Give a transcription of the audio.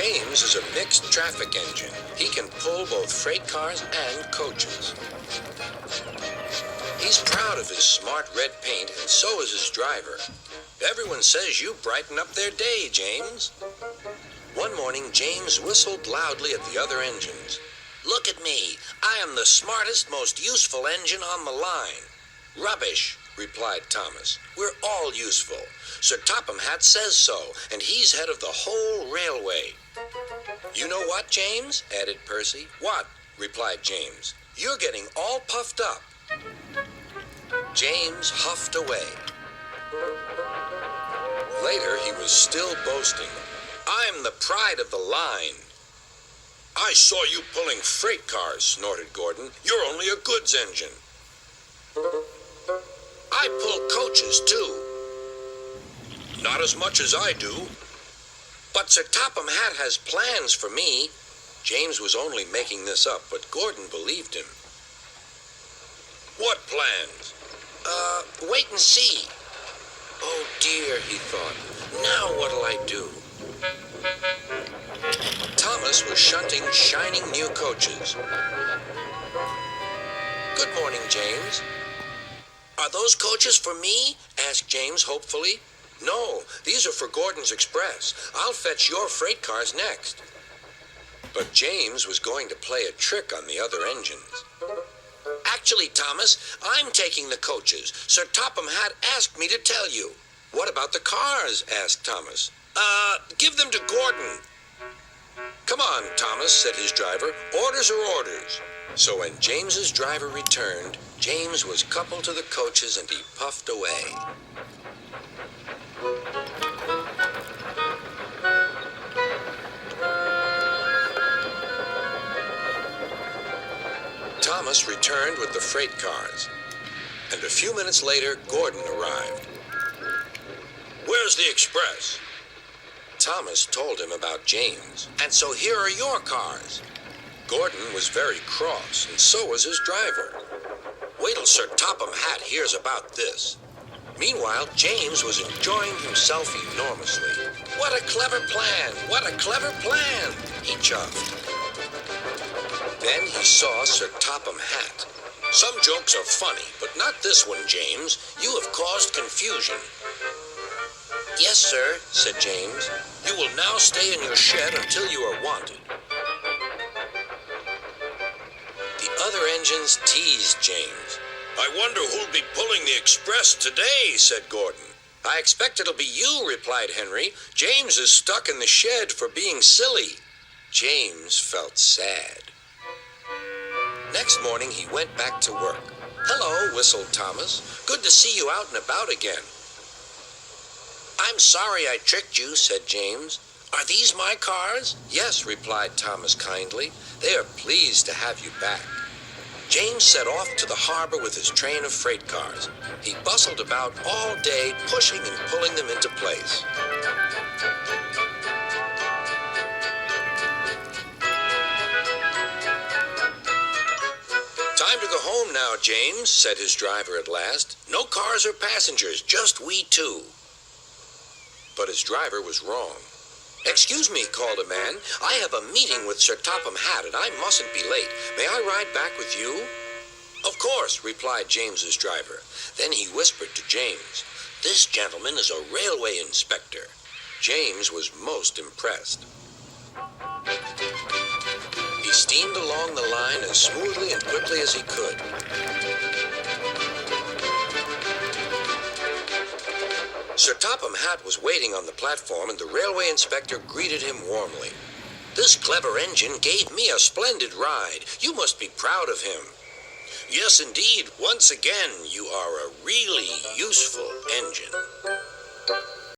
James is a mixed traffic engine. He can pull both freight cars and coaches. He's proud of his smart red paint, and so is his driver. Everyone says you brighten up their day, James. One morning, James whistled loudly at the other engines. "Look at me. I am the smartest, most useful engine on the line." "Rubbish," replied Thomas. "We're all useful. Sir Topham Hatt says so, and he's head of the whole railway." "You know what, James?" added Percy. "What?" replied James. "You're getting all puffed up." James huffed away. Later, he was still boasting. "I'm the pride of the line." "I saw you pulling freight cars," snorted Gordon. "You're only a goods engine." "I pull coaches, too." "Not as much as I do." "But Sir Topham Hatt has plans for me." James was only making this up, but Gordon believed him. "What plans?" Wait and see." "Oh dear," he thought. "Now what'll I do?" Thomas was shunting shining new coaches. "Good morning, James." "Are those coaches for me?" asked James hopefully. "No, these are for Gordon's Express. I'll fetch your freight cars next." But James was going to play a trick on the other engines. "Actually, Thomas, I'm taking the coaches. Sir Topham Hatt asked me to tell you." "What about the cars?" asked Thomas. Give them to Gordon." "Come on, Thomas," said his driver. "Orders are orders." So when James's driver returned, James was coupled to the coaches and he puffed away. Thomas returned with the freight cars, and a few minutes later, Gordon arrived. "Where's the express?" Thomas told him about James. "And so here are your cars." Gordon was very cross, and so was his driver. "Wait till Sir Topham Hatt hears about this." Meanwhile, James was enjoying himself enormously. "What a clever plan! What a clever plan!" he chuffed. Then he saw Sir Topham Hatt. "Some jokes are funny, but not this one, James. You have caused confusion." "Yes, sir," said James. "You will now stay in your shed until you are wanted." The other engines teased James. "I wonder who'll be pulling the express today," said Gordon. "I expect it'll be you," replied Henry. "James is stuck in the shed for being silly." James felt sad. Next morning, he went back to work. "Hello," whistled Thomas. "Good to see you out and about again." "I'm sorry I tricked you," said James. "Are these my cars?" "Yes," replied Thomas kindly. "They are pleased to have you back." James set off to the harbor with his train of freight cars. He bustled about all day, pushing and pulling them into place. "Time to go home now, James," said his driver at last. "No cars or passengers, just we two." But his driver was wrong. "Excuse me," called a man. "I have a meeting with Sir Topham Hatt, and I mustn't be late. May I ride back with you?" "Of course," replied James's driver. Then he whispered to James, "This gentleman is a railway inspector." James was most impressed. He steamed along the line as smoothly and quickly as he could. Sir Topham Hatt was waiting on the platform, and the railway inspector greeted him warmly. "This clever engine gave me a splendid ride. You must be proud of him." "Yes, indeed. Once again, you are a really useful engine."